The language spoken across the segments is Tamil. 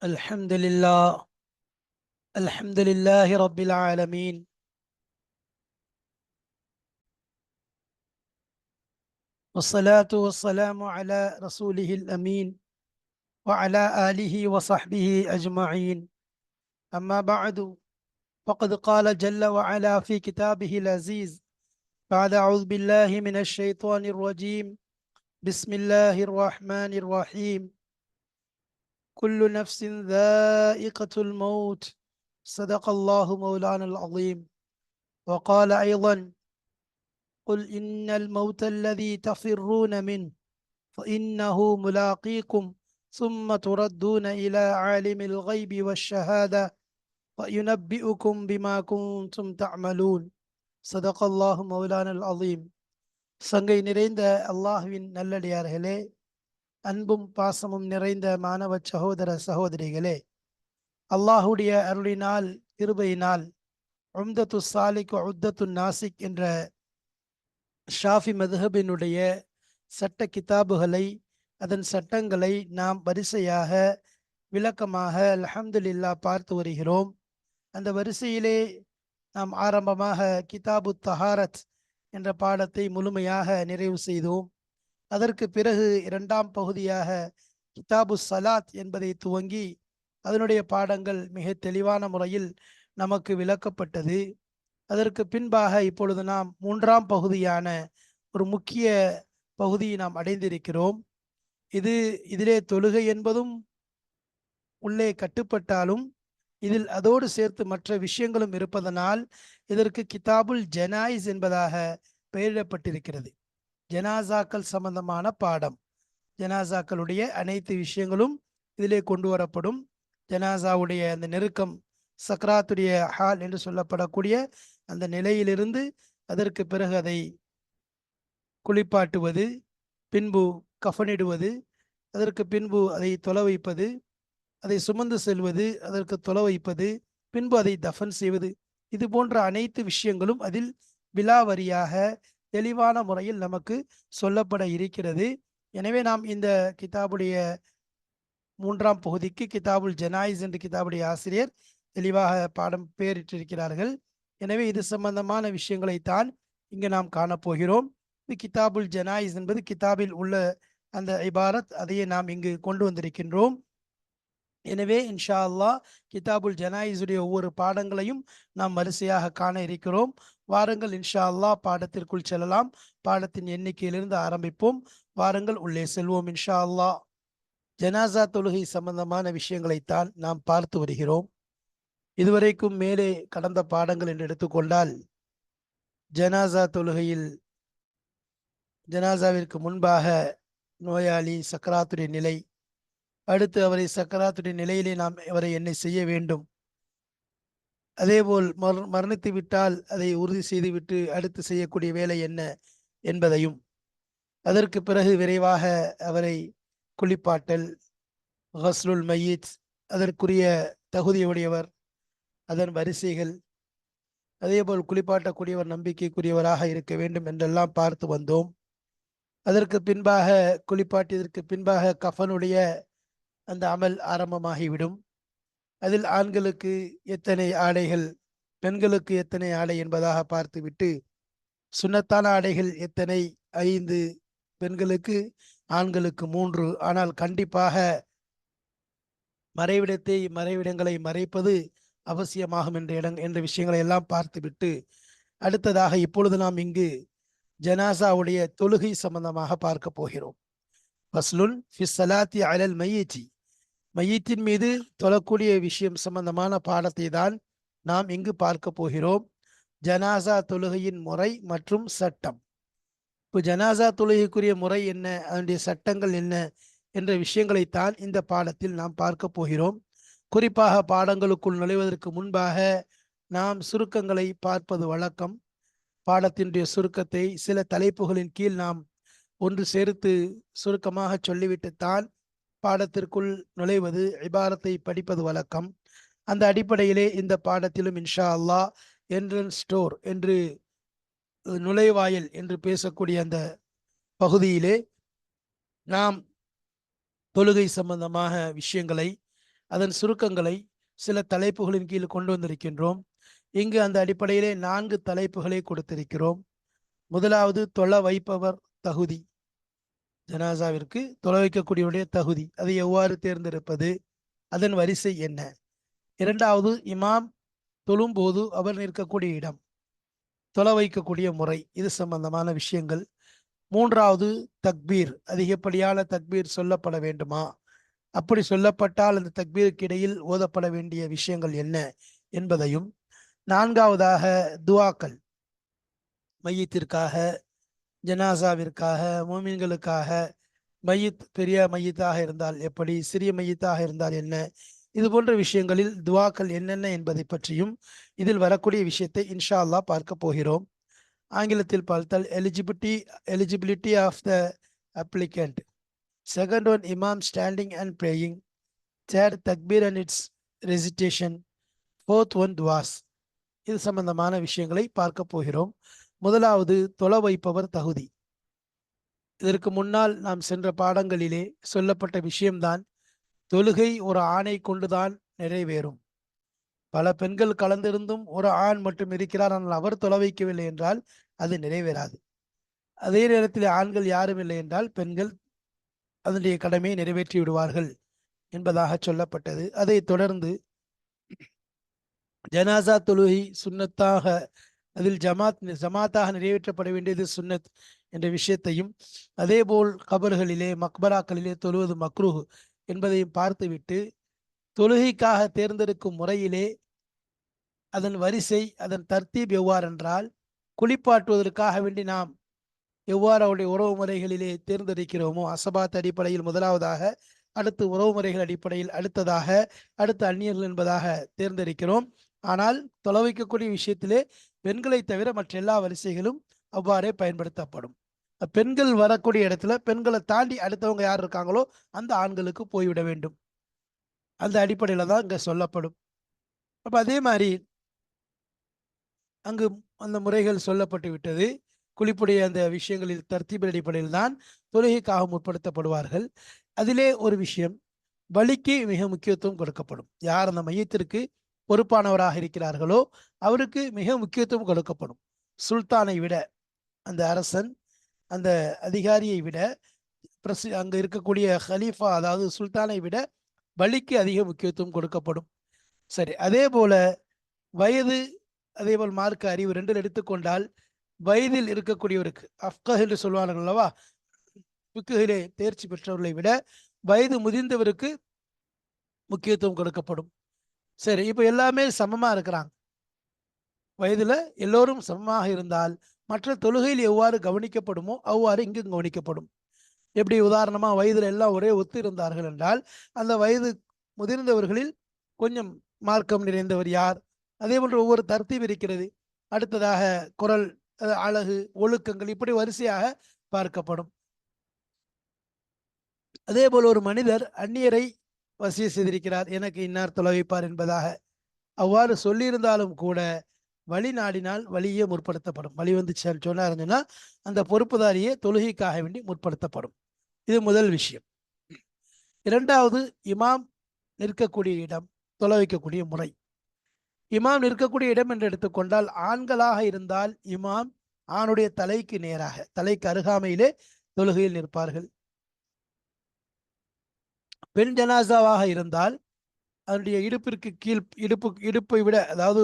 الحمد لله. الحمد لله رب العالمين، والصلاة والسلام على رسوله الأمين وعلى آله وصحبه أجمعين. أما بعد، فقد قال جل وعلا في كتابه العزيز بعد أعوذ بالله من الشيطان الرجيم. بسم الله الرحمن الرحيم. كل نفس ذائقة الموت. صدق الله مولانا العظيم. وقال أيضا: قل إن الموت الذي تفرون منه فإنه ملاقيكم ثم تردون إلى عالم الغيب والشهادة وينبئكم بما كنتم تعملون. صدق الله مولانا العظيم. சங்கை நிறைந்த அல்லாஹ்வின் நல்லடியார்களே, அன்பும் பாசமும் நிறைந்த மாணவ சகோதர சகோதரிகளே, அல்லாஹுடைய அருளினால் கிருபையினால் உம்தத்து சாலிக் உத்தத்து நாசிக் என்ற ஷாஃபி மதுஹபினுடைய சட்ட கிதாபுகளை, அதன் சட்டங்களை நாம் வரிசையாக விளக்கமாக அல்ஹம்துலில்லா பார்த்து வருகிறோம். அந்த வரிசையிலே நாம் ஆரம்பமாக கிதாபு தஹாரத் என்ற பாடத்தை முழுமையாக நிறைவு செய்தோம். அதற்கு பிறகு இரண்டாம் பகுதியாக கிதாபு சலாத் என்பதை துவங்கி அதனுடைய பாடங்கள் மிக தெளிவான முறையில் நமக்கு விளக்கப்பட்டது. அதற்கு பின்பாக இப்பொழுது நாம் மூன்றாம் பகுதியான ஒரு முக்கிய பகுதியை நாம் அடைந்திருக்கிறோம். இதிலே தொழுகை என்பதும் உள்ளே கட்டுப்பட்டாலும் இதில் அதோடு சேர்த்து மற்ற விஷயங்களும் இருப்பதனால் இதற்கு கிதாபுல் ஜனாயிஸ் என்பதாக பெயரிடப்பட்டிருக்கிறது. ஜனாசாக்கள் சம்பந்தமான பாடம். ஜனாசாக்களுடைய அனைத்து விஷயங்களும் இதிலே கொண்டு வரப்படும். ஜனாசாவுடைய அந்த நெருக்கம், சக்ராத்துடைய ஹால் என்று சொல்லப்படக்கூடிய அந்த நிலையிலிருந்து அதற்கு பிறகு அதை குளிப்பாட்டுவது, பின்பு கஃனிடுவது, அதற்கு பின்பு அதை தொலை வைப்பது, அதை சுமந்து செல்வது, அதற்கு தொலை வைப்பது, பின்பு அதை தஃபன் செய்வது, இது போன்ற அனைத்து விஷயங்களும் அதில் விலாவரியாக தெளிவான முறையில் நமக்கு சொல்லப்பட இருக்கிறது. எனவே நாம் இந்த கிதாபுடைய மூன்றாம் பகுதிக்கு கிதாபுல் ஜனாயிஸ் என்று கிதாபுடைய ஆசிரியர் தெளிவாக பாடம் பெயரிட்டிருக்கிறார்கள். எனவே இது சம்பந்தமான விஷயங்களைத்தான் இங்கு நாம் காணப்போகிறோம். இது கிதாபுல் ஜனாயிஸ் என்பது கிதாபில் உள்ள அந்த இபாரத், அதையே நாம் இங்கு கொண்டு வந்திருக்கின்றோம். எனவே இன்ஷா அல்லாஹ் கிதாபுல் ஜனாயிஸுடைய ஒவ்வொரு பாடங்களையும் நாம் வரிசையாக காண இருக்கிறோம். வாருங்கள் இன்ஷா அல்லாஹ் பாடத்திற்குள் செல்லலாம். பாடத்தின் எண்ணிக்கையிலிருந்து ஆரம்பிப்போம். வாருங்கள் உள்ளே செல்வோம் இன்ஷா அல்லாஹ். ஜனாசா தொழுகை சம்பந்தமான விஷயங்களைத்தான் நாம் பார்த்து வருகிறோம். இதுவரைக்கும் மேலே கடந்த பாடங்கள் என்று எடுத்துக்கொண்டால், ஜனாசா தொழுகையில் ஜனாசாவிற்கு முன்பாக நோயாளி சக்கராத்துடைய நிலை, அடுத்து அவரை சக்கராத்துடைய நிலையிலே நாம் அவரை என்ன செய்ய வேண்டும், அதேபோல் மரணித்து விட்டால் அதை உறுதி செய்துவிட்டு அடுத்து செய்யக்கூடிய வேலை என்ன என்பதையும், அதற்கு பிறகு விரைவாக அவரை குளிப்பாட்டல், ஹஸ்லுல் மையீத், அதற்குரிய தகுதியுடையவர், அதன் வரிசைகள், அதேபோல் குளிப்பாட்டக்கூடியவர் நம்பிக்கைக்குரியவராக இருக்க வேண்டும் என்றெல்லாம் பார்த்து வந்தோம். அதற்கு பின்பாக குளிப்பாட்டியதற்கு பின்பாக கஃனுடைய அந்த அமல் ஆரம்பமாகிவிடும். அதில் ஆண்களுக்கு எத்தனை ஆடைகள், பெண்களுக்கு எத்தனை ஆடை என்பதாக பார்த்துவிட்டு, சுன்னத்தான ஆடைகள் எத்தனை, 5, பெண்களுக்கு, ஆண்களுக்கு 3. ஆனால் கண்டிப்பாக மறைவிடங்களை மறைப்பது அவசியமாகும் என்ற விஷயங்களை எல்லாம் பார்த்துவிட்டு, அடுத்ததாக இப்பொழுது நாம் இங்கு ஜனாசாவுடைய தொழுகை சம்பந்தமாக பார்க்க போகிறோம். ஃபஸ்லுன் ஃபி ஸலாத்தி அலல் மையீத்தி, மையீத்தின் மீது தொழக்கூடிய விஷயம் சம்பந்தமான பாடத்தை தான் நாம் இங்கு பார்க்க போகிறோம். ஜனாசா தொழுகையின் முறை மற்றும் சட்டம். இப்போ ஜனாசா தொழுகைக்குரிய முறை என்ன, அதனுடைய சட்டங்கள் என்ன என்ற விஷயங்களைத்தான் இந்த பாடத்தில் நாம் பார்க்க போகிறோம். குறிப்பாக பாடங்களுக்குள் நுழைவதற்கு முன்பாக நாம் சுருக்கங்களை பார்ப்பது வழக்கம். பாடத்தினுடைய சுருக்கத்தை சில தலைப்புகளின் கீழ் நாம் ஒன்று சேர்த்து சுருக்கமாக சொல்லிவிட்டுத்தான் பாடத்திற்குள் நுழைவது, இபாரத்தை படிப்பது வழக்கம். அந்த அடிப்படையிலே இந்த பாடத்திலும் இன்ஷா அல்லாஹ் என்ட்ரன்ஸ் டோர் என்று, நுழைவாயில் என்று பேசக்கூடிய அந்த பகுதியிலே நாம் தொழுகை சம்பந்தமாக விஷயங்களை, அதன் சுருக்கங்களை சில தலைப்புகளின் கீழ் கொண்டு வந்திருக்கின்றோம். இங்கு அந்த அடிப்படையிலே 4 தலைப்புகளை கொடுத்திருக்கிறோம். முதலாவது, தொழ வைப்பவர் தகுதி. ஜனாசாவிற்கு தொலை வைக்கக்கூடியவருடைய தகுதி, அதை எவ்வாறு தேர்ந்தெடுப்பது, அதன் வரிசை என்ன. இரண்டாவது, இமாம் தொழும்போது அவர் நிற்கக்கூடிய இடம், தொலை வைக்கக்கூடிய முறை, இது சம்பந்தமான விஷயங்கள். மூன்றாவது, தக்பீர், அதிகப்படியான தக்பீர் சொல்லப்பட வேண்டுமா, அப்படி சொல்லப்பட்டால் அந்த தக்பீருக்கு இடையில் ஓதப்பட வேண்டிய விஷயங்கள் என்ன என்பதையும். நான்காவதாக, துவாக்கள், மையத்திற்காக, ஜனாசாவிற்காக, மோமின்களுக்காக. மையத் பெரிய மையத்தாக இருந்தால் எப்படி, சிறிய மையத்தாக இருந்தால் என்ன, இது போன்ற விஷயங்களில் துவாக்கள் என்னென்ன என்பதை பற்றியும் இதில் வரக்கூடிய விஷயத்தை இன்ஷா அல்லாஹ் பார்க்க போகிறோம். ஆங்கிலத்தில் பார்த்தால் eligibility of the applicant. Second one, இமாம் ஸ்டாண்டிங் அண்ட் பிரேயிங். தேர்ட், தக்பீர் and its recitation. Fourth one, துவாஸ். இது சம்பந்தமான விஷயங்களை பார்க்க போகிறோம். முதலாவது, தொலை வைப்பவர் தகுதி. இதற்கு முன்னால் நாம் சென்ற பாடங்களிலே சொல்லப்பட்ட விஷயம்தான், தொழுகை ஒரு ஆணை கொண்டுதான் நிறைவேறும். பல பெண்கள் கலந்திருந்தும் ஒரு ஆண் மட்டும் இருக்கிறார், ஆனால் அவர் தொலை வைக்கவில்லை என்றால் அது நிறைவேறாது. அதே நேரத்தில் ஆண்கள் யாரும் இல்லை என்றால் பெண்கள் அதனுடைய கடமையை நிறைவேற்றி விடுவார்கள் என்பதாக சொல்லப்பட்டது. அதை தொடர்ந்து ஜனாசா தொழுகை சுன்னத்தாக, அதில் ஜமாத்தாக நிறைவேற்றப்பட வேண்டியது சுன்னத் என்ற விஷயத்தையும், அதேபோல் கபர்களிலே மக்பராக்களிலே தொழுவது மக்ரூஹ் என்பதையும் பார்த்துவிட்டு, தொழுகைக்காக தேர்ந்தெடுக்கும் முறையிலே அதன் வரிசை, அதன் தர்த்தீப் எவ்வாறென்றால், குளிப்பாட்டுவதற்காக வேண்டி நாம் எவ்வாறு அவருடைய உறவு முறைகளிலே தேர்ந்தெடுக்கிறோமோ, அசபாத் அடிப்படையில் முதலாவதாக, அடுத்து உறவு முறைகள் அடிப்படையில் அடுத்ததாக, அடுத்து அந்நியர்கள் என்பதாக தேர்ந்தெடுக்கிறோம். ஆனால் தொலை வைக்கக்கூடிய விஷயத்திலே பெண்களை தவிர மற்ற எல்லா வரிசைகளும் அவ்வாறே பயன்படுத்தப்படும். பெண்கள் வரக்கூடிய இடத்துல பெண்களை தாண்டி அடுத்தவங்க யார் இருக்காங்களோ அந்த ஆண்களுக்கு போய்விட வேண்டும். அந்த அடிப்படையில தான் இங்க சொல்லப்படும். அப்ப அதே மாதிரி அங்கு அந்த முறைகள் சொல்லப்பட்டு விட்டது. குளிப்புடைய அந்த விஷயங்களில் தர்த்தீப் அடிப்படையில் தான் தொழுகைக்காக முற்படுத்தப்படுவார்கள். அதிலே ஒரு விஷயம், பலிக்கு மிக முக்கியத்துவம் கொடுக்கப்படும். யார் அந்த மையத்திற்கு பொறுப்பானவராக இருக்கிறார்களோ அவருக்கு மிக முக்கியத்துவம் கொடுக்கப்படும். சுல்தானை விட, அந்த அரசன், அந்த அதிகாரியை விட, அங்க இருக்கக்கூடிய ஹலீஃபா அதாவது சுல்தானை விட பலிக்கு அதிக முக்கியத்துவம் கொடுக்கப்படும். சரி, அதே போல வயது, அதே போல் மார்க்க அறிவு ரெண்டில் எடுத்துக்கொண்டால், வயதில் இருக்கக்கூடியவருக்கு அஃப்கஹ் என்று சொல்வார்கள் அல்லவா, ஃபிக்ஹிலே தேர்ச்சி பெற்றவர்களை விட வயது முதிர்ந்தவருக்கு முக்கியத்துவம் கொடுக்கப்படும். சரி, இப்போ எல்லாமே சமமா இருக்கிறாங்க, வயதுல எல்லோரும் சமமாக இருந்தால் மற்ற தொழுகையில் எவ்வாறு கவனிக்கப்படுமோ அவ்வாறு இங்கு கவனிக்கப்படும். எப்படி, உதாரணமா வயதுல எல்லாம் ஒரே ஒத்து இருந்தார்கள் என்றால் அந்த வயது முதிர்ந்தவர்களில் கொஞ்சம் மார்க்கம் நிறைந்தவர் யார், அதே போன்று ஒவ்வொரு தர்த்தீப் இருக்கிறது. அடுத்ததாக குரல், அழகு, ஒழுக்கங்கள், இப்படி வரிசையாக பார்க்கப்படும். அதே போல் ஒரு மனிதர் அந்நியரை வசிய செய்திருக்கிறார், எனக்கு இன்னார் தொலை வைப்பார் என்பதாக, அவ்வாறு சொல்லியிருந்தாலும் கூட வழி நாடினால் வழியே முற்படுத்தப்படும். வழி வந்து சொன்னாருன்னா அந்த பொறுப்புதாரியே தொழுகைக்காக வேண்டி முற்படுத்தப்படும். இது முதல் விஷயம். இரண்டாவது, இமாம் நிற்கக்கூடிய இடம், தொலை வைக்கக்கூடிய முறை. இமாம் நிற்கக்கூடிய இடம் என்று எடுத்துக்கொண்டால், ஆண்களாக இருந்தால் இமாம் ஆணுடைய தலைக்கு நேராக, தலைக்கு அருகாமையிலே தொழுகையில் நிற்பார்கள். பெண் ஜனாசாவாக இருந்தால் அதனுடைய இடுப்பிற்கு கீழ், இடுப்பை விட, அதாவது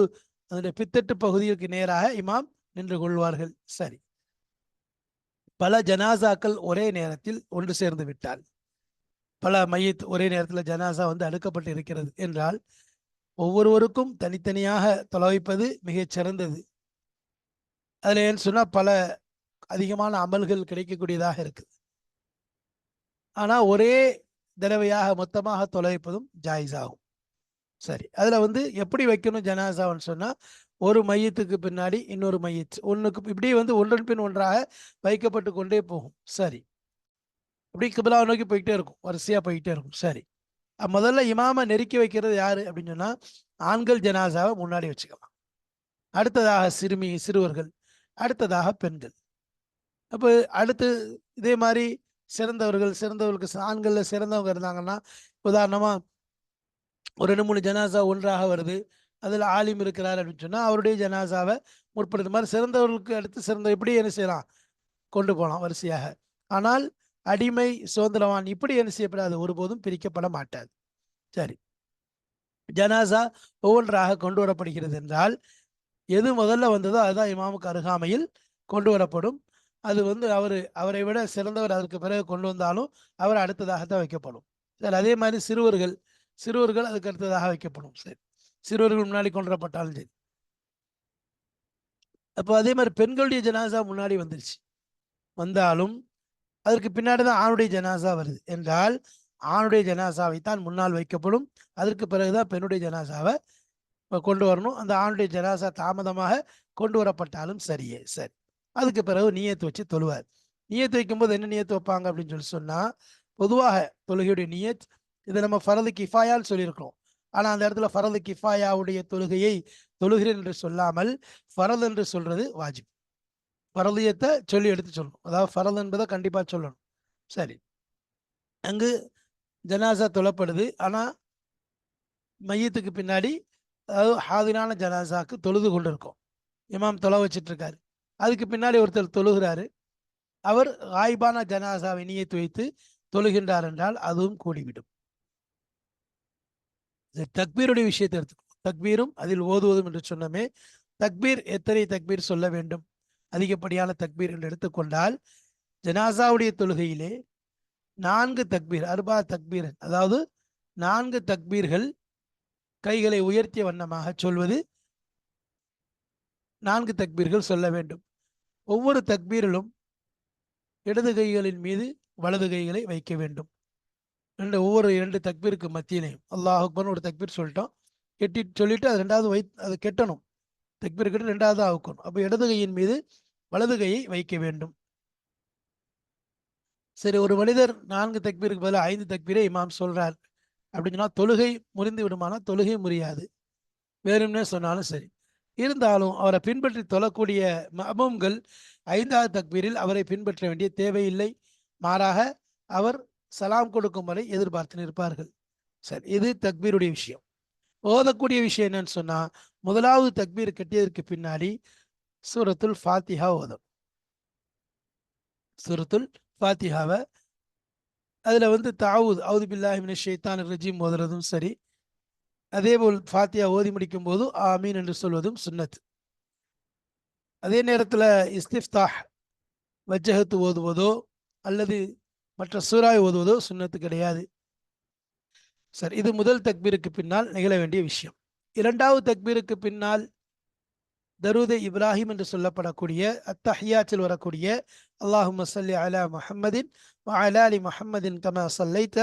அதனுடைய பித்தட்டு பகுதிக்கு நேராக இமாம் நின்று கொள்வார்கள். சரி, பல ஜனாசாக்கள் ஒரே நேரத்தில் ஒன்று சேர்ந்து விட்டால், பல மையத் ஒரே நேரத்தில் ஜனாசா வந்து அடுக்கப்பட்டு இருக்கிறது என்றால், ஒவ்வொருவருக்கும் தனித்தனியாக தொலை வைப்பது மிகச் சிறந்தது. அதில் ஏன்னு சொன்னால் பல அதிகமான அமல்கள் கிடைக்கக்கூடியதாக இருக்குது. ஆனால் ஒரே தடவையாக மொத்தமாக தொலை வைப்பதும் ஜாயிஸ் ஆகும். சரி, அதில் வந்து எப்படி வைக்கணும் ஜனாசான்னு சொன்னால், ஒரு மையத்துக்கு பின்னாடி இன்னொரு மையத்து, ஒன்றுக்கு இப்படி வந்து ஒன்றன் பின் ஒன்றாக வைக்கப்பட்டு கொண்டே போகும். சரி, இப்படி கிபிலாவை நோக்கி போய்கிட்டே இருக்கும், வரிசையாக போய்கிட்டே இருக்கும். சரி, முதல்ல இமாம நெருக்கி வைக்கிறது யாரு அப்படின்னு சொன்னால், ஆண்கள் ஜனாசாவை முன்னாடி வச்சுக்கலாம், அடுத்ததாக சிறுவர்கள், அடுத்ததாக பெண்கள். அப்போ அடுத்து இதே மாதிரி சிறந்தவர்களுக்கு ஆண்களில் சிறந்தவங்க இருந்தாங்கன்னா, உதாரணமாக ஒரு 2 3 ஜனாசா ஒன்றாக வருது, அதில் ஆலிம் இருக்கிறார் அப்படின்னு சொன்னால் அவருடைய ஜனாசாவை முற்படுத்த மாதிரி சிறந்தவர்களுக்கு அடுத்து சிறந்த இப்படி என்ன செய்யலாம், கொண்டு போகலாம் வரிசையாக. ஆனால் அடிமை சுதந்திரவான் இப்படி என்ன செய்யப்படாது, ஒருபோதும் பிரிக்கப்பட மாட்டாது. சரி, ஜனாசா ஒவ்வொன்றாக கொண்டு வரப்படுகிறது என்றால் எது முதல்ல வந்ததோ அதுதான் இமாமுக்கு அருகாமையில் கொண்டு வரப்படும். அது அவரை விட சிறந்தவர் அதற்கு பிறகு கொண்டு வந்தாலும் அவர் அடுத்ததாகத்தான் வைக்கப்படும். சரி, அதே மாதிரி சிறுவர்கள் அதுக்கு அடுத்ததாக வைக்கப்படும். சரி, சிறுவர்கள் முன்னாடி கொண்டு வரப்பட்டாலும் சரி. அப்போ அதே மாதிரி பெண்களுடைய ஜனாசா முன்னாடி வந்துருச்சு, வந்தாலும் அதற்கு பின்னாடி தான் ஆணுடைய ஜனாசா வருது என்றால் ஆணுடைய ஜனாசாவை தான் முன்னால் வைக்கப்படும். அதற்கு பிறகுதான் பெண்ணுடைய ஜனாசாவை கொண்டு வரணும். அந்த ஆணுடைய ஜனாசா தாமதமாக கொண்டு வரப்பட்டாலும் சரியே. சரி, அதுக்கு பிறகு நியத்து வச்சு தொழுவார். நியத்து வைக்கும்போது என்ன நியத்து வைப்பாங்க அப்படின்னு சொல்லி சொன்னா, பொதுவாக தொழுகையுடைய நியத் இதை நம்ம ஃபரது கிஃபாயான்னு சொல்லியிருக்கிறோம். ஆனா அந்த இடத்துல ஃபரது கிஃபாயாவுடைய தொழுகையை தொழுகிறேன் என்று சொல்லாமல் ஃபரது என்று சொல்றது வாஜிப். ஃபரதியத்தை சொல்லி எடுத்து சொல்லணும், அதாவது ஃபரது என்பதை கண்டிப்பா சொல்லணும். சரி, அங்கு ஜனாசா தொழப்படுது. ஆனா மையத்துக்கு பின்னாடி, அதாவது ஹாதிரான ஜனாசாக்கு தொழுது கொண்டு இருக்கோம், இமாம் தொலை வச்சிட்டு இருக்காரு. அதுக்கு பின்னாடி ஒருத்தர் தொழுகிறாரு, அவர் ஆய்பான ஜனாசாவை நியத்து வைத்து தொழுகின்றார் என்றால் அதுவும் கூடிவிடும். தக்பீருடைய விஷயத்தை எடுத்துக்கணும். தக்பீரும் அதில் ஓதுவதும் என்று சொன்னமே, தக்பீர் எத்தனை தக்பீர் சொல்ல வேண்டும், அதிகப்படியான தக்பீர் என்று எடுத்துக்கொண்டால் ஜனாசாவுடைய தொழுகையிலே 4 தக்பீர், அர்பா தக்பீர், அதாவது 4 தக்பீர்கள் கைகளை உயர்த்திய வண்ணமாக சொல்வது, 4 தக்பீர்கள் சொல்ல வேண்டும். ஒவ்வொரு தக்பீரிலும் இடது கைகளின் மீது வலது கைகளை வைக்க வேண்டும். ஒவ்வொரு 2 தக்பீருக்கு மத்தியிலையும் அல்லாஹ் அக்பர்னு ஒரு தக்பீர் சொல்லிட்டோம், சொல்லிட்டு அது ரெண்டாவது அது கெட்டணும், தக்பீர் கெட்டு ரெண்டாவது ஆக்கணும். அப்போ இடது கையின் மீது வலது கையை வைக்க வேண்டும். சரி, ஒரு மனிதர் 4 தக்பீருக்கு பதிலாக 5 தக்பீரை இமாம் சொல்றார் அப்படின்னு சொன்னா தொழுகை முறிந்து விடுமானா? தொழுகை முறியாது, வேறும்னே சொன்னாலும் சரி. இருந்தாலும் அவரை பின்பற்றி தொழக்கூடிய மஅமூம்கள் 5வது தக்பீரில் அவரை பின்பற்ற வேண்டிய தேவையில்லை. மாறாக அவர் சலாம் கொடுக்கும் வரை எதிர்பார்த்து நிற்பார்கள். சரி, இது தக்பீருடைய விஷயம். ஓதக்கூடிய விஷயம் என்னன்னு சொன்னா, முதலாவது தக்பீர் கட்டியதற்கு பின்னாடி சூரத்துல் ஃபாத்திஹா ஓதும். சூரத்துல் ஃபாத்திஹாவை அதில் தாவூத் அவுது பில்லாஹி மினஷ் ஷைத்தானிர் ரஜீம் ஓதுறதும் சரி, அதே போல் ஃபாத்தியா ஓதி முடிக்கும் போது ஆமீன் என்று சொல்வதும் சுன்னத். அதே நேரத்தில் இஸ்திஃப்தாஹ் வஜ்ஜஹத்து ஓதுவதோ அல்லது மற்ற சூராய் ஓதுவதோ சுன்னத்து கிடையாது. சரி, இது முதல் தக்பீருக்கு பின்னால் நிகழ வேண்டிய விஷயம். 2வது தக்பீருக்கு பின்னால் தரூதே இப்ராஹிம் என்று சொல்லப்படக்கூடிய அத்தஹியாத்தில் வரக்கூடிய அல்லாஹும்ம ஸல்லி அலா முஹம்மதின் வ அலா ஆலி முஹம்மதின் கமா ஸல்லைத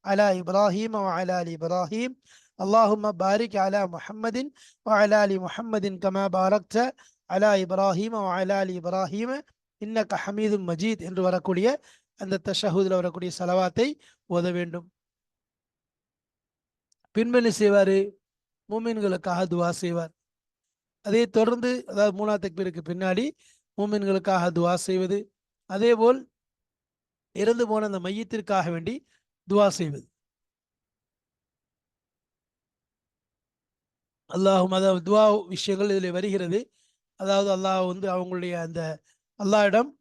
அலா இப்ராஹீம் வ அலா ஆலி இப்ராஹீம் அல்லாஹும்ம பாரிக் அலா முஹம்மதின் வ அலா ஆலி முஹம்மதின் கமா பாரக்த அலா இப்ராஹீம் வ அலா ஆலி இப்ராஹீம் இன்னக ஹமீதும் மஜீத் என்று வரக்கூடிய அந்த தஷஹூதில் வரக்கூடிய சலவாத்தை ஓத வேண்டும். பின்பு செய்வார், மூமின்களுக்காக துவா செய்வார். அதை தொடர்ந்து, அதாவது 3வது தக்பீருக்கு பின்னாடி மூமின்களுக்காக துவா செய்வது, அதே போல் இறந்து போன அந்த மையத்திற்காக வேண்டி துவா செய்வது. அல்லாஹும், அதாவது துவா விஷயங்கள் இதில் வருகிறது. அதாவது அல்லாஹ் அவங்களுடைய அந்த அல்லாஹ்விடம்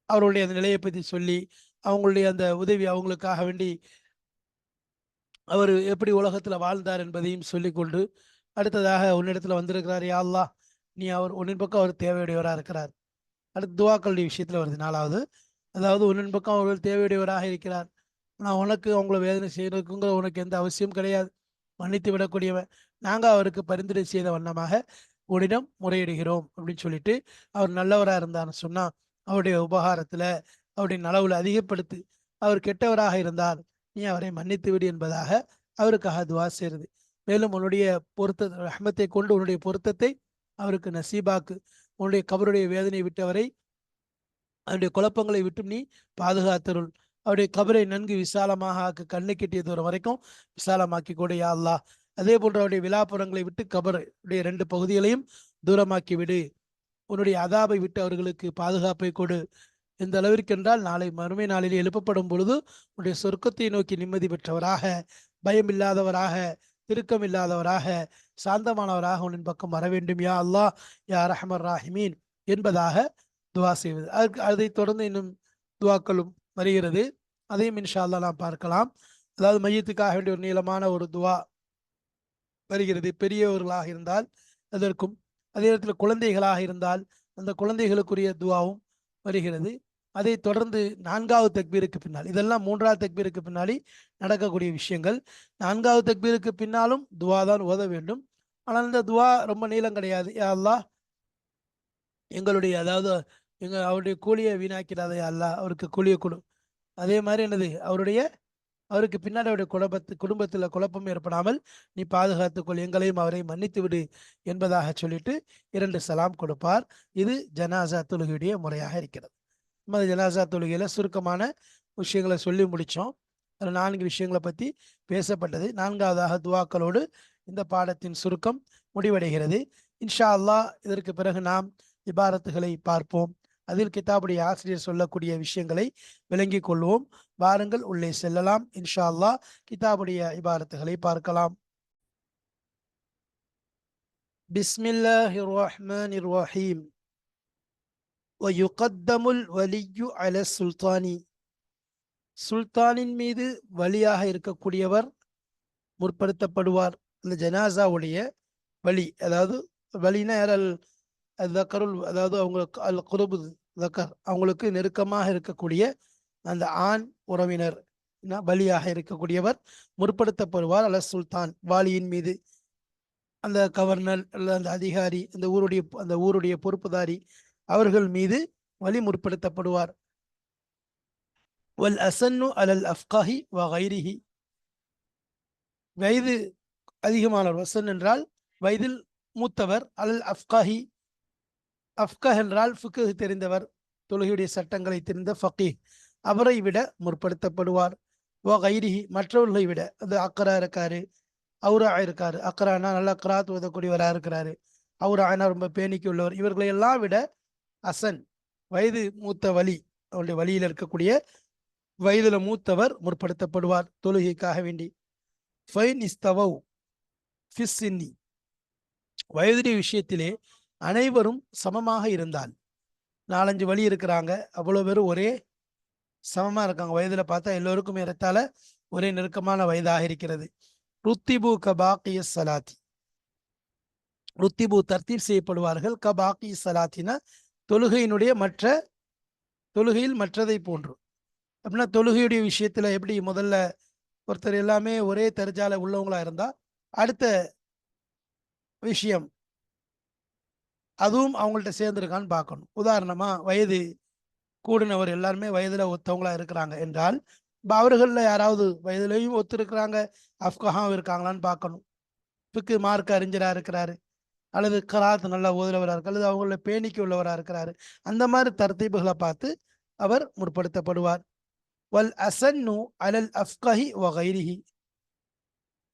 அவர்களுடைய அந்த நிலையை பற்றி சொல்லி அவங்களுடைய அந்த உதவி அவங்களுக்காக வேண்டி அவர் எப்படி உலகத்தில் வாழ்ந்தார் என்பதையும் சொல்லிக்கொண்டு, அடுத்ததாக உன்னிடத்தில் வந்திருக்கிறார் யா அல்லாஹ், நீ உன்னின் பக்கம் அவர் தேவையுடையவராக இருக்கிறார். அடுத்து துவாக்களுடைய விஷயத்தில் வருது 4வது, அதாவது உன்னின் பக்கம் அவர்கள் தேவையுடையவராக இருக்கிறார், நான் உனக்கு அவங்கள வேதனை செய்யறதுக்குங்கிற உனக்கு எந்த அவசியம் கிடையாது, மன்னித்து விடக்கூடியவன், நாங்கள் அவருக்கு பரிந்துரை செய்த வண்ணமாக உன்னிடம் முறையிடுகிறோம் அப்படின்னு சொல்லிட்டு, அவர் நல்லவராக இருந்தார்னு சொன்னால் அவருடைய உபகாரத்தில் அவருடைய நலவுல அதிகப்படுத்து, அவர் கெட்டவராக இருந்தால் நீ அவரை மன்னித்து விடு என்பதாக அவருக்காக துவா செய்கிறது. மேலும் உன்னுடைய ரஹ்மத்தை கொண்டு உன்னுடைய பொருத்தத்தை அவருக்கு நசீபாக்கு, உன்னுடைய கபருடைய வேதனை விட்டவரை அவருடைய குழப்பங்களை விட்டு நீ பாதுகாத்தருள், அவருடைய கபரை நன்கு விசாலமாக ஆக்கு, கண்ணு கெட்டிய தூரம் வரைக்கும் விசாலமாக்கி கொடு யா அல்லாஹ். அதே போன்று அவருடைய விழாப்புறங்களை விட்டு கபருடைய 2 பகுதிகளையும் தூரமாக்கி விடு, உன்னுடைய அதாபை விட்டு அவர்களுக்கு பாதுகாப்பை கொடு. எந்த அளவிற்கென்றால் நாளை மறுமை நாளில் எழுப்பப்படும் பொழுது உன்னுடைய சொர்க்கத்தை நோக்கி நிம்மதி பெற்றவராக, பயமில்லாதவராக, திருக்கம் இல்லாதவராக, சாந்தமானவராக உன்னின் பக்கம் வர வேண்டும் யா அல்லாஹ் யா ரஹ்மர் ராஹிமீன் என்பதாக துவா செய்வது. அதை தொடர்ந்து இன்னும் துவாக்களும் வருகிறது. அதையும் இன்ஷா அல்லாஹ் நாம் பார்க்கலாம். அதாவது மையத்துக்காக வேண்டிய ஒரு நீளமான ஒரு துவா வருகிறது. பெரியவர்களாக இருந்தால் அதற்கும், அதே நேரத்தில் குழந்தைகளாக இருந்தால் அந்த குழந்தைகளுக்குரிய துவாவும் வருகிறது. அதை தொடர்ந்து 4வது தக்பீருக்கு பின்னால், இதெல்லாம் 3வது தக்பீருக்கு பின்னாடி நடக்கக்கூடிய விஷயங்கள். 4வது தக்பீருக்கு பின்னாலும் துவா தான் ஓத வேண்டும். ஆனால் இந்த துவா ரொம்ப நீளம் கிடையாது. யா அல்லாஹ் எங்களுடைய, அதாவது அவருடைய கூலியை வீணாக்கிறாத யா அல்லாஹ், அவருக்கு கூலியை கொடு. அதே மாதிரி என்னது, அவருக்கு பின்னாடி அவருடைய குடும்பத்தில் குழப்பம் ஏற்படாமல் நீ பாதுகாத்துக்கொள், எங்களையும் அவரை மன்னித்து விடு என்பதாக சொல்லிட்டு 2 சலாம் கொடுப்பார். இது ஜனாசா தொழுகையுடைய முறையாக இருக்கிறது. நம்ம ஜனாசா தொழுகையில் சுருக்கமான விஷயங்களை சொல்லி முடித்தோம். அதில் 4 விஷயங்களை பற்றி பேசப்பட்டது. 4வதாக துவாக்களோடு இந்த பாடத்தின் சுருக்கம் முடிவடைகிறது. இன்ஷா அல்லாஹ் இதற்கு பிறகு நாம் இபாரத்துகளை பார்ப்போம். அதில் கிதாபுடைய ஆசிரியர் சொல்லக்கூடிய விஷயங்களை விளங்கிக் கொள்வோம். வாருங்கள் உள்ளே செல்லலாம். இன்ஷா அல்லாஹ் கிதாபுடைய இபாரத்துகளை பார்க்கலாம். பிஸ்மில்லாஹிர் ரஹ்மானிர் ரஹீம். வயுகத்தமுல் வலியு அல சுல்தானி. சுல்தானின் மீது வலியாக இருக்கக்கூடியவர் முற்படுத்தப்படுவார். இந்த ஜனாசாவுடைய வலி, அதாவது வலினா யாரல் தக்கருள், அதாவது அவங்களுக்கு அல் குருபு தக்கர், அவங்களுக்கு நெருக்கமாக இருக்கக்கூடிய அந்த ஆண் உறவினர் பலியாக இருக்கக்கூடியவர் முற்படுத்தப்படுவார். அல சுல்தான், வாலியின் மீது. அந்த கவர்னர் அல்ல அந்த அதிகாரி, அந்த ஊருடைய பொறுப்புதாரி, அவர்கள் மீது வலி முற்படுத்தப்படுவார். வல் அசன்னு அலல் அஃப்காஹி வ கைரிஹி. வயது அதிகமானவர், வசன் என்றால் வயதில் மூத்தவர். அலல் அஃப்காஹி, அஃப்கஹ் என்றால் ஃபிக்ஹ் தெரிந்தவர், தொழுகையுடைய சட்டங்களை தெரிந்த ஃபகீஹ், அவரை விட முற்படுத்தப்படுவார். வ கைரிஹி, மற்றவர்களை விட. அது அக்ரா இருக்காரு, அவுரா இருக்காரு. அக்ரானா நல்லா கிராத் ஓதக்கூடியவராக இருக்கிறாரு, அவுரானா ரொம்ப பேணிக்கு உள்ளவர். இவர்களை எல்லாம் விட அசன், வயது மூத்த வலி, அவருடைய வழியில் இருக்கக்கூடிய வயதுல மூத்தவர் முற்படுத்தப்படுவார் தொழுகைக்காக வேண்டி. ஃபைன் இஸ்தவவ் ஃபிஸ்ஸின்னி, வயதுடைய விஷயத்திலே அனைவரும் சமமாக இருந்தால், 4-5 வழி இருக்கிறாங்க, அவ்வளோ பேரும் ஒரே சமமா இருக்காங்க, வயதுல பார்த்தா எல்லோருக்கும் ஏறத்தால ஒரே நெருக்கமான வயதாக இருக்கிறது. ருத்திபு கபாக்கிய சலாத்தி, ருத்திபு தர்த்தீப் செய்யப்படுவார்கள். கபாக்கி சலாத்தினா தொழுகையினுடைய தொழுகையில் மற்றதை போன்று. அப்படின்னா தொழுகையுடைய விஷயத்துல எப்படி முதல்ல ஒருத்தர் எல்லாமே ஒரே தர்ஜால உள்ளவங்களா இருந்தா, அடுத்த விஷயம் அதுவும் அவங்கள்ட்ட சேர்ந்துருக்கான்னு பார்க்கணும். உதாரணமா வயது கூடினவர் எல்லாருமே வயதுல ஒத்தவங்களா இருக்கிறாங்க என்றால், அவர்களில் யாராவது வயதுலையும் ஒத்துருக்கிறாங்க, அஃப்கஹாவும் இருக்காங்களான்னு பார்க்கணும். பிக்கு மார்க் அறிஞரா இருக்கிறாரு, அல்லது கராத் நல்லா ஓதுறவராக இருக்கு, அல்லது அவங்கள பேணிக்கு உள்ளவராக இருக்கிறாரு. அந்த மாதிரி தர்த்தீபுகளை பார்த்து அவர் முற்படுத்தப்படுவார். வல் அசன்னு அலல் அஃப்கஹி வ கைரிஹி.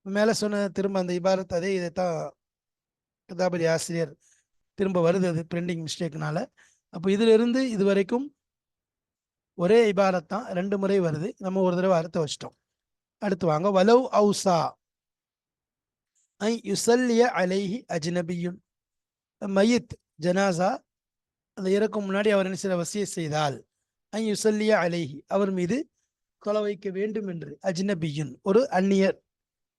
மேல சொன்ன திரும்ப அந்த இபாரத் அதே இதைத்தான் கிதாபுடைய ஆசிரியர் திரும்ப வருது, அது பிரிண்டிங் மிஸ்டேக்னால. அப்போ இதுல இருந்து இது வரைக்கும் ஒரே இபாரத் தான் 2 முறை வருது. நம்ம ஒரு தடவை அர்த்தம் வச்சிட்டோம். அடுத்து வாங்க. வலவ் அவுசா ஐ யுசல்லிய அலைஹி அஜ்னபியுன். மையத் ஜனாசா, அந்த இறக்கும் முன்னாடி அவர் என்ன செய்ய வசிய செய்தால், ஐ யுசல்லிய அலைஹி, அவர் மீது கொலை வைக்க வேண்டும் என்று. அஜ்னபியுன், ஒரு அந்நியர்,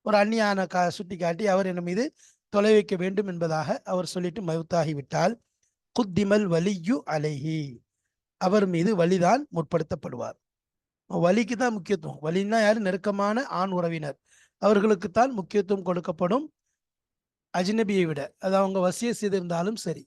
ஒரு அந்நியான சுட்டி காட்டி அவர் என்ன மீது தொலை வைக்க வேண்டும் என்பதாக அவர் சொல்லிட்டு மவுத்தாகிவிட்டால், குத்திமல் வலியு அலைஹி, அவர் மீது வலிதான் முற்படுத்தப்படுவார். வலிக்கு தான் முக்கியத்துவம். வலின்னா யாரு? நெருக்கமான ஆண் உறவினர், அவர்களுக்குத்தான் முக்கியத்துவம் கொடுக்கப்படும், அஜ்னபியை விட. அது அவங்க வசிய செய்திருந்தாலும் சரி.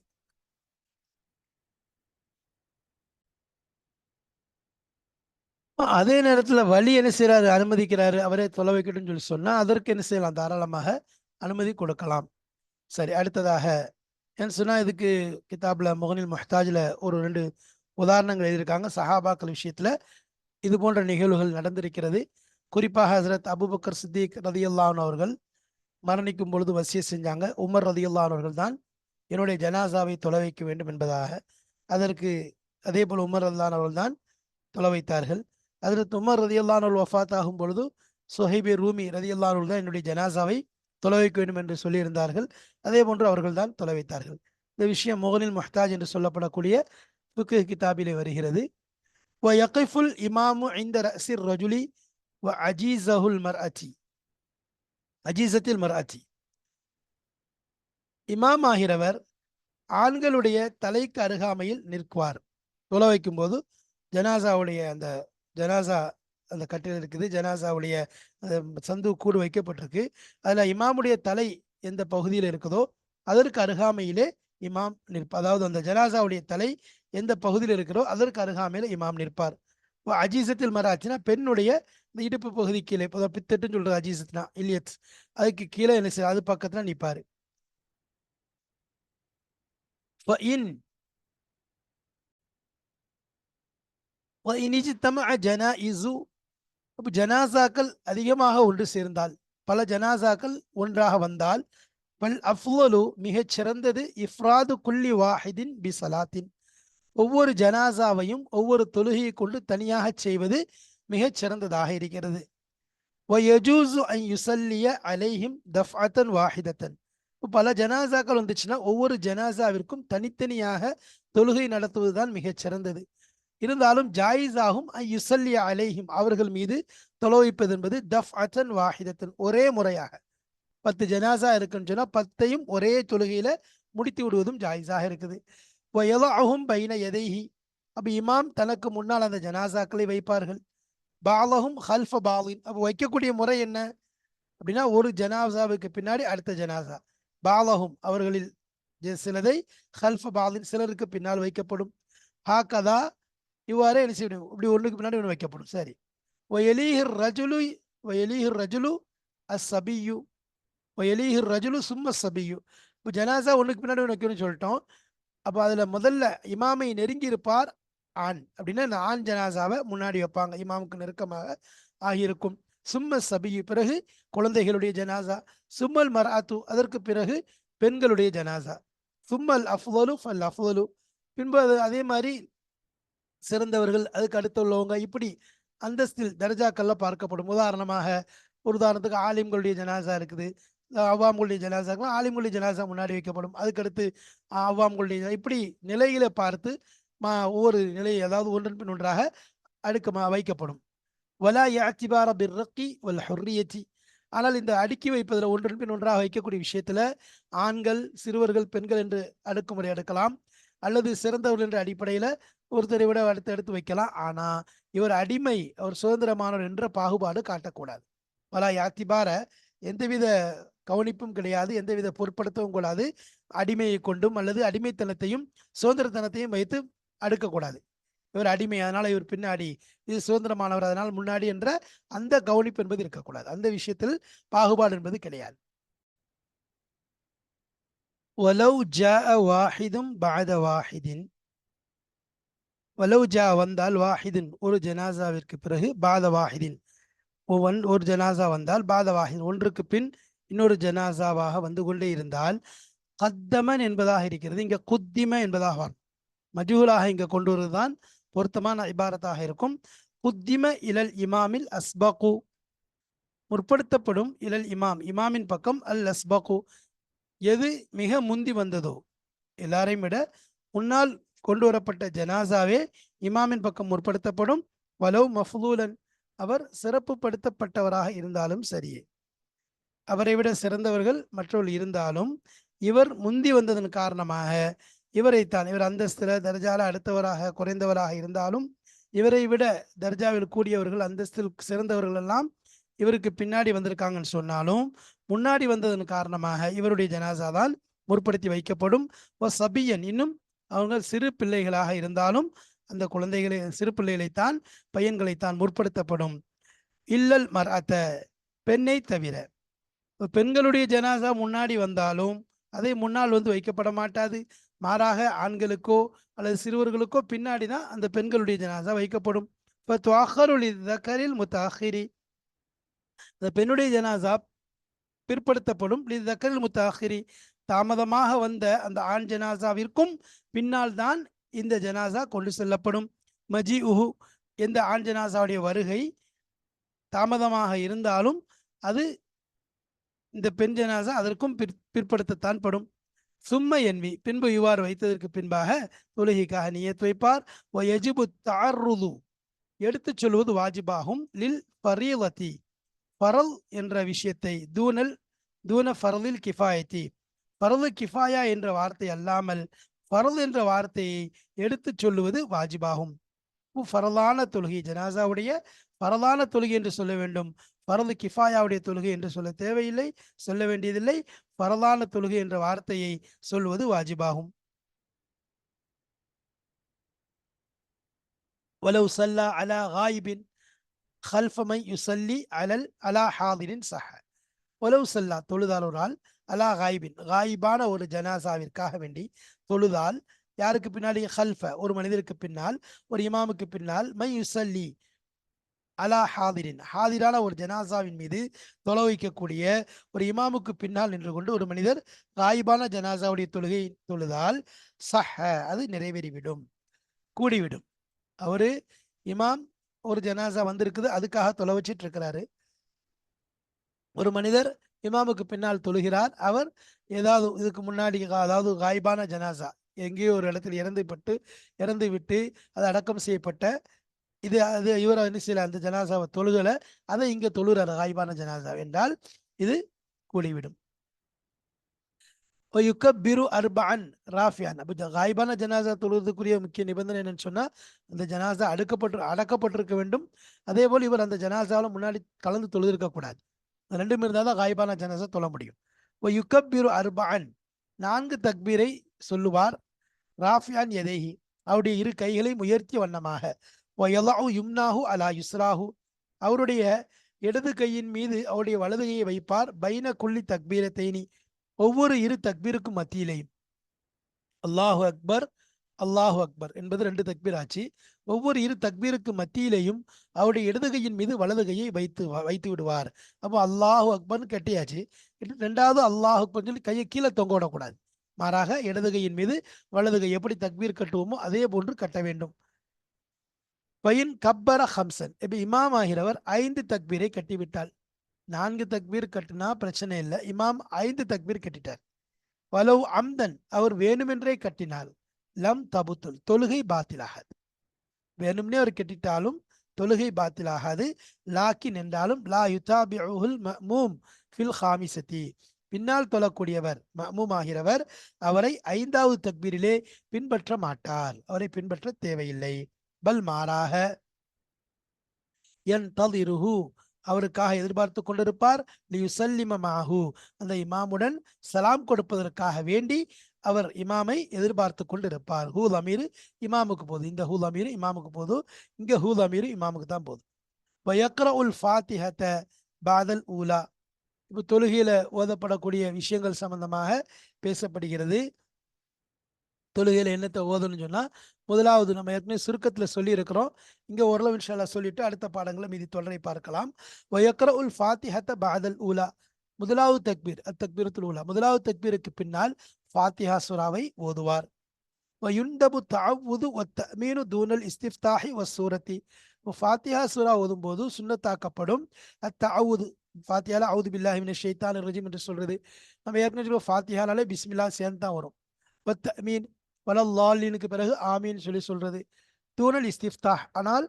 அதே நேரத்துல வலி என்ன செய்யறாரு? அனுமதிக்கிறாரு, அவரே தொலை வைக்கணும்னு சொல்லி சொன்னா அதற்கு என்ன செய்யலாம்? தாராளமாக அனுமதி கொடுக்கலாம். சரி, அடுத்ததாக என்ன சொன்னா, இதுக்கு கிதாப்ல முகனில் முஹ்தாஜ்ல ஒரு 2 உதாரணங்கள் எழுதியிருக்காங்க. சஹாபாக்கள் விஷயத்துல இது போன்ற நிகழ்வுகள் நடந்திருக்கிறது. குறிப்பாக ஹசரத் அபூபக்கர் சித்திக் ரதியல்லாஹு அன்ஹு அவர்கள் மரணிக்கும் பொழுது வசிய செஞ்சாங்க. உமர் ரதியல்லாஹு அன்ஹு அவர்கள் தான் என்னுடைய ஜனாசாவை தொலை வைக்க வேண்டும் என்பதாக. அதற்கு அதே போல் உமர் ரதியல்லாஹு அன்ஹு அவர்கள் தான் தொலை வைத்தார்கள். ஹசரத் உமர் ரதியல்லாஹு அன்ஹு வஃபாத் ஆகும் பொழுது சுஹைபே ரூமி ரதியல்லாஹு அன்ஹு தான் என்னுடைய ஜனாசாவை தொலை வைக்க வேண்டும் என்று சொல்லியிருந்தார்கள். அதே போன்று அவர்கள் தான் தொலை வைத்தார்கள். இந்த விஷயம் முகனில் முஹ்தாஜ் என்று சொல்லப்படக்கூடிய ஃபிக்ஹ் கிதாபிலே வருகிறது. வயகிஃபுல் இமாமு இந்த ரஸிர் ரஜுலி வ அஜீஸஹுல் மர்அத்தி, அஜீஸத்தில் மர்அத்தி, இமாம் ஆகிறவர் ஆண்களுடைய தலைக்கு அருகாமையில் நிற்குவார். தொலை வைக்கும் போது ஜனாசாவுடைய அந்த ஜனாசா அந்த கட்டில் இருக்குது, ஜனாசாவுடைய சந்து கூடு வைக்கப்பட்டிருக்கு. அதுல இமாமுடைய தலை எந்த பகுதியில் இருக்குதோ அதற்கு அருகாமையிலே இமாம் நிற்பார். அதாவது அந்த ஜனாசாவுடைய தலை எந்த பகுதியில் இருக்கிறோ அதற்கு அருகாமையில இமாம் நிற்பார். அஜீசத்தில் மராச்சினா பெண்ணுடைய இந்த இடுப்பு பகுதி கீழே, பித்தட்டுன்னு சொல்றது அஜீசத்னா இல்லியத், அதுக்கு கீழே என்ன செய்ய அது பக்கத்துல நிற்பாரு. ஜனாசாக்கள் அதிகமாக ஒன்று சேர்ந்தால், பல ஜனாசாக்கள் ஒன்றாக வந்தால், பல் அஃலு மிகச் சிறந்தது இஃப்ராது குல்லி வாஹிதின் பி சலாத்தின், ஒவ்வொரு ஜனாசாவையும் ஒவ்வொரு தொழுகையை கொண்டு தனியாக செய்வது மிகச் சிறந்ததாக இருக்கிறது. வயஜூசு அன் யுஸல்லிய அலைஹிம் தஃஅத்தன் வாஹிதத்தன், பல ஜனாசாக்கள் வந்துச்சுன்னா ஒவ்வொரு ஜனாசாவிற்கும் தனித்தனியாக தொழுகை நடத்துவதுதான் மிகச் சிறந்தது. இருந்தாலும் ஜாயிஸாகும் யுஸல்லிய அலைஹிம், அவர்கள் மீது தொலைவைப்பது என்பது தஃஅத்தன் வாஹிதத்தன், ஒரே முறையாக. 10 ஜனாசா இருக்குன்னு சொன்னா 10ஐயும் ஒரே தொழுகையில முடித்து விடுவதும் ஜாயிஸாக இருக்குது. வயலஅஹும் பைன யதைஹி, அப்ப இமாம் தனக்கு முன்னால் அந்த ஜனாசாக்களை வைப்பார்கள். பாலஹும் ஹல்ஃப பாலின், அப்ப வைக்கக்கூடிய முறை என்ன அப்படின்னா, ஒரு ஜனாசாவுக்கு பின்னாடி அடுத்த ஜனாசா. பாலஹும் அவர்களில் சிலதை, ஹல்ஃப பாலின் சிலருக்கு பின்னால் வைக்கப்படும். ஹாக்கதா இவ்வாறே என்ன செய்யணும், இப்படி ஒன்றுக்கு பின்னாடி ஒன்று வைக்கப்படும். சரி. வயலீஹிர் ரஜுலு, வயலீஹிர் ரஜுலு அஸ்ஸபியு, வயலீஹிர் ரஜுலு சும்ம சபியு. இப்போ ஜனாசா ஒன்றுக்கு பின்னாடி ஒன்று வைக்கணும்னு சொல்லிட்டோம். அப்போ அதில் முதல்ல இமாமை நெருங்கி இருப்பார் ஆண், அப்படின்னா இந்த ஆண் ஜனாசாவை முன்னாடி வைப்பாங்க, இமாமுக்கு நெருக்கமாக ஆகியிருக்கும். சும்ம சபியு, பிறகு குழந்தைகளுடைய ஜனாசா. சும்மல் மர்அத்து, அதற்கு பிறகு பெண்களுடைய ஜனாசா. சும்மல் அஃலு ஃபல் அஃலு, பின்பு அதே மாதிரி சிறந்தவர்கள், அதுக்கு அடுத்து உள்ளவங்க, இப்படி அந்தஸ்தில் தர்ஜாக்கள்ல பார்க்கப்படும். ஒரு உதாரணத்துக்கு ஆலிம்களுடைய ஜனாசா இருக்குது, அவ்வாம்களுடைய ஜனாசாக்கள், ஆலிம்களுடைய ஜனாசா முன்னாடி வைக்கப்படும். அதுக்கடுத்து அவ்வாம்களுடைய, இப்படி நிலையில பார்த்து ஒவ்வொரு நிலையை, அதாவது ஒன்றன் பின் ஒன்றாக அடுக்கமாக வைக்கப்படும். வலா யாத்திபார பிர்ரக்கி வல் ஹுர்ரியத்தி, ஆனால் இந்த அடுக்கி வைப்பதில் ஒன்றன் பின் ஒன்றாக வைக்கக்கூடிய விஷயத்துல ஆண்கள், சிறுவர்கள், பெண்கள் என்று அடுக்குமுறை எடுக்கலாம், அல்லது சிறந்தவர்கள் என்ற அடிப்படையில ஒருத்தரை விட அடுத்து வைக்கலாம். ஆனா இவர் அடிமை, அவர் சுதந்திரமானவர் என்ற பாகுபாடு காட்டக்கூடாது. வலா யாத்திபார, எந்தவித கவனிப்பும் கிடையாது, எந்தவித பொருட்படுத்தவும் கூடாது. அடிமையை கொண்டும் அல்லது அடிமைத்தனத்தையும் சுதந்திரத்தனத்தையும் வைத்து அடுக்கக்கூடாது. இவர் அடிமை, அதனால இவர் பின்னாடி, இது சுதந்திரமானவர் அதனால் முன்னாடி என்ற அந்த கவனிப்பு என்பது இருக்கக்கூடாது. அந்த விஷயத்தில் பாகுபாடு என்பது கிடையாது. வலவ் ஜாஅ வாஹிதும் பஅத வாஹிதின், வலவ் ஜா வந்தால், வாஹிதின் ஒரு ஜனாசாவிற்கு பிறகு, பாத வாஹிதின் ஒரு ஜனாசா வந்தால், பாத வாஹிதின் ஒன்றுக்கு பின் இன்னொரு ஜனாசாவாக வந்து கொண்டே இருந்தால், கத்தமன் என்பதாக இருக்கிறது, இங்க குத்திம என்பதாக வரும். மஜ்ஹூலாக இங்க கொண்டு வருவதுதான் பொருத்தமான இபாரத்தாக இருக்கும். குத்திம இலல் இமாமில் அஸ்பகு, முற்படுத்தப்படும், இலல் இமாம் இமாமின் பக்கம், அல் அஸ்பகு எது மிக முந்தி வந்ததோ, எல்லாரையும் விட முன்னால் கொண்டு வரப்பட்ட ஜனாசாவே இமாமின் பக்கம் முற்படுத்தப்படும். வலவ் மஃலூலன், அவர் சிறப்புப்படுத்தப்பட்டவராக இருந்தாலும் சரியே, அவரை விட சிறந்தவர்கள் மற்றவர்கள் இருந்தாலும் இவர் முந்தி வந்ததன் காரணமாக இவரைத்தான், இவர் அந்தஸ்தில தர்ஜால அடுத்தவராக குறைந்தவராக இருந்தாலும் இவரை விட தர்ஜாவில் கூடியவர்கள், அந்தஸ்தில் சிறந்தவர்கள் எல்லாம் இவருக்கு பின்னாடி வந்திருக்காங்கன்னு சொன்னாலும் முன்னாடி வந்ததன் காரணமாக இவருடைய ஜனாசா தான் முற்படுத்தி வைக்கப்படும். சபியன், இன்னும் அவங்க சிறு பிள்ளைகளாக இருந்தாலும் அந்த குழந்தைகளை, சிறு பிள்ளைகளைத்தான், பையன்களைத்தான் முற்படுத்தப்படும். இல்லல் மர்அத்த, பெண்ணை தவிர. பெண்களுடைய ஜனாசா முன்னாடி வந்தாலும் அதை முன்னால் வந்து வைக்கப்பட மாட்டாது. மாறாக ஆண்களுக்கோ அல்லது சிறுவர்களுக்கோ பின்னாடி தான் அந்த பெண்களுடைய ஜனாசா வைக்கப்படும். இப்போ துவாஹருல் தக்கரில் முத்தாஹிரி, அந்த பெண்ணுடைய ஜனாசா பிற்படுத்தப்படும். தக்கரில் முத்தாஹிரி, தாமதமாக வந்த அந்த ஆண் ஜனாசாவிற்கும் பின்னால் தான் இந்த ஜனாசா கொண்டு செல்லப்படும். மஜி உஹு, எந்த ஆண் ஜனாசாவுடைய வருகை தாமதமாக இருந்தாலும் அது இந்த பெண் ஜனாசா அதற்கும் பிற்படுத்தத்தான் படும். சும்ம என்வி பின்பு இவ்வாறு வைத்ததற்கு பின்பாக தொழுகைக்காக நியத் வைப்பார். வயஜிபு தஅர்ருது எடுத்துச் சொல்வது வாஜிபாகும். லில் ஃபரீலதி ஃபரல் என்ற விஷயத்தை தூன ஃபரலில் கிஃபாயத்தி ஃபரலு கிஃபாயா என்ற வார்த்தை அல்லாமல் ஃபரல் என்ற வார்த்தையை எடுத்துச் சொல்லுவது வாஜிபாகும். ஃபரலான தொழுகை ஜனாசாவுடைய ஃபரலான தொழுகை என்று சொல்ல வேண்டும். ஃபரது கிஃபாயாவுடைய தொழுகை என்று சொல்ல தேவையில்லை, சொல்ல வேண்டியதில்லை. ஃபரலான தொழுகை என்ற வார்த்தையை சொல்வது வாஜிபாகும். வலவு சல்லா அலா காயிபின் خلف من يصلي على حاضر صح. வலவு சல்லா தொழுதால் ஒரு ஆள் அலா காயிபின் காயிபான ஒரு ஜனாசாவிற்காக வேண்டி தொழுதால் யாருக்கு பின்னாடி ஹல்ஃப ஒரு மனிதருக்கு பின்னால் ஒரு இமாமுக்கு பின்னால் மை யுசல்லி அலா ஹாதிரின் ஹாதிரான ஒரு ஜனாசாவின் மீது தொலை வைக்கக்கூடிய ஒரு இமாமுக்கு பின்னால் நின்று கொண்டு ஒரு மனிதர் காயிபான ஜனாசாவுடைய தொழுகை தொழுதால் சஹ அது நிறைவேறிவிடும், கூடிவிடும். அவரு இமாம் ஒரு ஜனாசா வந்திருக்குது, அதுக்காக தொலை வச்சிட்டு இருக்கிறாரு. ஒரு மனிதர் இமாமுக்கு பின்னால் தொழுகிறார். அவர் ஏதாவது இதுக்கு முன்னாடி அதாவது காயிபான ஜனாசா எங்கேயோ ஒரு இடத்தில் இறந்து விட்டு அது அடக்கம் செய்யப்பட்ட அது இவர் என்ன செய்யல, அந்த ஜனாசாவை தொழுகலை, அதை இங்க தொழுகிறார் காயிபான ஜனாசா என்றால் இது கூடிவிடும். யுக்கபிரு அர்பஅன் ராஃபியான். அப்போ காயிபான ஜனாசா தொழுவதற்குரிய முக்கிய நிபந்தனை என்னன்னு சொன்னா அந்த ஜனாசா அடக்கப்பட்டிருக்க வேண்டும். அதே போல் இவர் அந்த ஜனாசாவில் முன்னாடி கலந்து தொழுதிருக்க கூடாது. ரெண்டும் இருந்தால் தான் காயிபான ஜனாசா தொழ முடியும். யுக்கபிரு அர்பஅன் 4 தக்பீரை சொல்லுவார். ராஃபியான் எதேஹி அவருடைய இரு கைகளை உயர்த்திய வண்ணமாக. யும்னாஹு அலா யுஸ்ராஹு அவருடைய இடது கையின் மீது அவருடைய வலது கையை வைப்பார். பைன குள்ளி தக்பீரத்தைனி ஒவ்வொரு இரு தக்பீருக்கும் மத்தியிலையும். அல்லாஹு அக்பர் அல்லாஹு அக்பர் என்பது 2 தக்பீர் ஆச்சு. ஒவ்வொரு இரு தக்பீருக்கு மத்தியிலையும் அவருடைய இடது கையின் மீது வலது கையை வைத்து விடுவார். அப்போ அல்லாஹு அக்பர்னு கட்டியாச்சு. 2வது அல்லாஹு அக்பர் சொல்லி கையை கீழே தொங்க விடக்கூடாது. மாறாக இடது கையின் மீது வலது கை எப்படி தக்பீர் கட்டுவோமோ அதே போன்று கட்ட வேண்டும். பயின் கப்பர ஹம்சன் இப்போ இமாம் ஆகிறவர் 5 தக்பீரை கட்டிவிட்டால், 4 தக்பீர் கட்டினா பிரச்சனை இல்லை. இமாம் 5 தக்பீர் கட்டிட்டார். வலவு அம்தன் அவர் வேணுமென்றே கட்டினால் லம் தபுத்துல் தொழுகை பாத்திலாகாது. வேணும்னே அவர் கட்டிட்டாலும் தொழுகை பாத்திலாகாது. லாக்கின் என்றாலும் லா யுதாபிஉல் மஅமூம் ஃபில் ஹாமிசதி பின்னால் தொழக்கூடியவர் மஅமூம் ஆகிறவர் அவரை 5வது தக்பீரிலே பின்பற்ற மாட்டார், அவரை பின்பற்ற தேவையில்லை. பல் மாறாக யன்தலிருஹு அவருக்காக எதிர்பார்த்து கொண்டிருப்பார். லியுசல்லிம மாஹு அந்த இமாமுடன் சலாம் கொடுப்பதற்காக வேண்டி அவர் இமாமை எதிர்பார்த்து கொண்டிருப்பார். ஹூல் அமீர் இமாமுக்கு போதும், இந்த ஹூல் அமீர் இமாமுக்கு போதும், இங்க ஹூல் அமீர் இமாமுக்கு தான் போதும். வயக்ரஉல் ஃபாத்திஹத பாதல் ஊலா இப்போ தொழுகையில ஓதப்படக்கூடிய விஷயங்கள் சம்பந்தமாக பேசப்படுகிறது. தொழுகையில என்னத்தை ஓதணும்னு சொன்னா முதலாவது நம்ம ஏற்கனவே சுருக்கத்துல சொல்லி இருக்கிறோம். இங்க ஓரளவு இன்ஷா அல்லாஹ் சொல்லிட்டு அடுத்த பாடங்களை மீதி தொடரை பார்க்கலாம். வயக்ரஉல் ஃபாத்திஹத பாதல் ஊலா முதலாவது தக்பீர் அத்தக்பீரத்துல் ஊலா முதலாவது தக்பீருக்கு பின்னால் ஃபாத்திஹா சூராவை ஓதுவார். வயுண்டபு தஅவ்வுது வத்தமீனு தூனல் இஸ்திஃப்தாஹி வஸ்ஸூரத்தி ஃபாத்திஹா சூரா ஓதும் போது சுன்னத்தாக்கப்படும் அத்தஅவ்வுது ஃபாத்திஹால அவுது பில்லாஹி மினஷ் ஷைத்தானிர் ரஜீம் என்று சொல்றது. நம்ம ஏற்கனவே ஃபாத்திஹாலே பிஸ்மில்லா சேர்ந்து தான் வரும். வத்தமீன் வலல்லாலினுக்கு பிறகு ஆமீன் சொல்றது. தூனல் இஸ்திஃப்தாஹ் ஆனால்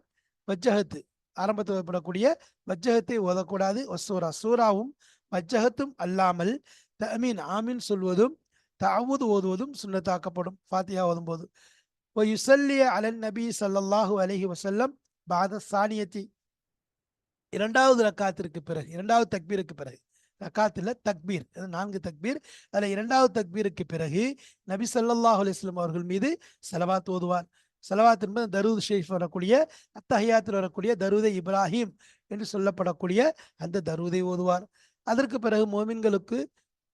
வஜ்ஜஹத்து ஆரம்பத்தில் ஓதப்படக்கூடிய வஜ்ஜஹத்தை ஓதக்கூடாது. வஸ்ஸூரா சூராவும் வஜ்ஜஹத்தும் அல்லாமல் தமீன் ஆமீன் சொல்வதும் தஅவ்வுது ஓதுவதும் சுன்னத்தாக்கப்படும் ஃபாத்திஹா ஓதும் போது. வயுஸல்லி அலன் நபி ஸல்லல்லாஹு அலைஹி வஸல்லம் பாத சானியத்தி 2வது ரக்காத்திற்கு பிறகு 2வது தக்பீருக்கு பிறகு ரக்காத்தில் தக்பீர் 4 தக்பீர் அதில் 2வது தக்பீருக்கு பிறகு நபி ஸல்லல்லாஹு அலைஹி வஸல்லம் அவர்கள் மீது ஸலவாத் ஓதுவார். ஸலவாத் என்பது தரூத் ஷரீஃப் வரக்கூடிய அத்தஹியாத்தில் வரக்கூடிய தரூதே இப்ராஹிம் என்று சொல்லப்படக்கூடிய அந்த தரூதை ஓதுவார். அதற்கு பிறகு மோமின்களுக்கு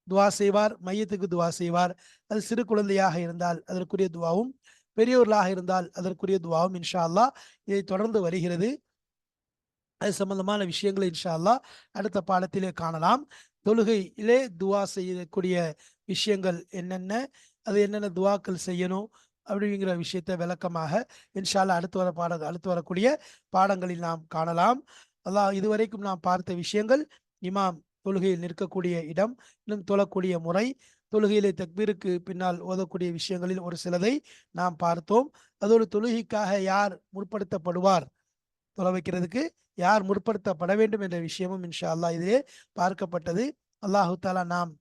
துவா செய்வார், மையத்துக்கு துவா செய்வார். அது சிறு குழந்தையாக இருந்தால் அதற்குரிய துவாவும், பெரியவர்களாக இருந்தால் அதற்குரிய துவாவும் இன்ஷா அல்லாஹ் இதை தொடர்ந்து வருகிறது. அது சம்பந்தமான விஷயங்களை இன்ஷா அல்லாஹ் அடுத்த பாடத்திலே காணலாம். தொழுகையிலே துவா செய்யக்கூடிய விஷயங்கள் என்னென்ன, அது என்னென்ன துவாக்கள் செய்யணும் அப்படிங்கிற விஷயத்தை விளக்கமாக இன்ஷா அல்லாஹ் அடுத்து வரக்கூடிய பாடங்களில் நாம் காணலாம். அல்லாஹ் இதுவரைக்கும் நாம் பார்த்த விஷயங்கள் இமாம் தொழுகையில் நிற்கக்கூடிய இடம், இன்னும் தொழக்கூடிய முறை, தொழுகையிலே தக்பீருக்கு பின்னால் ஓதக்கூடிய விஷயங்களில் ஒரு சிலதை நாம் பார்த்தோம். அதோடு தொழுகைக்காக யார் முற்படுத்தப்படுவார், தொலை வைக்கிறதுக்கு யார் முற்படுத்தப்பட வேண்டும் என்ற விஷயமும் இன்ஷா அல்லாஹ் இதிலே பார்க்கப்பட்டது. அல்லாஹு தாலா நாம்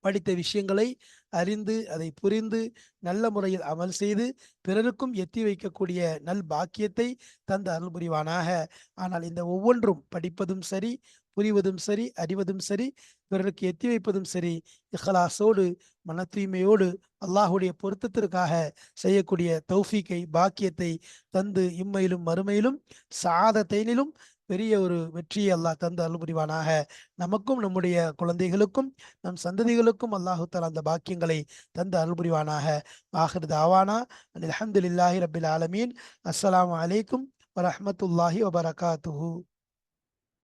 படித்த விஷயங்களை அறிந்து அதை புரிந்து நல்ல முறையில் அமல் செய்து பிறருக்கும் எத்தி வைக்கக்கூடிய நல் பாக்கியத்தை தந்த அருள் புரிவானாக. ஆனால் இந்த ஒவ்வொன்றும் படிப்பதும் சரி, புரிவதும் சரி, அறிவதும் சரி, பிறருக்கு எத்தி வைப்பதும் சரி, இஹ்லாஸோடு மன தூய்மையோடு அல்லாஹுடைய பொருத்தத்திற்காக செய்யக்கூடிய தௌஃபீக்கை பாக்கியத்தை தந்து இம்மையிலும் மறுமையிலும் சாதத்தைனிலும் பெரிய ஒரு வெற்றியை அல்லாஹ் தந்து அருள் புரிவானாக. நமக்கும் நம்முடைய குழந்தைகளுக்கும் நம் சந்ததிகளுக்கும் அல்லாஹு தஆலா அந்த பாக்கியங்களை தந்து அருள் புரிவானாக. ஆஹிர் தாவானா அல்ஹம்துலில்லாஹி ரப்பில் ஆலமீன். அஸ்ஸலாமு அலைக்கும் வரஹ்மத்துல்லாஹி வபரகாத்துஹு.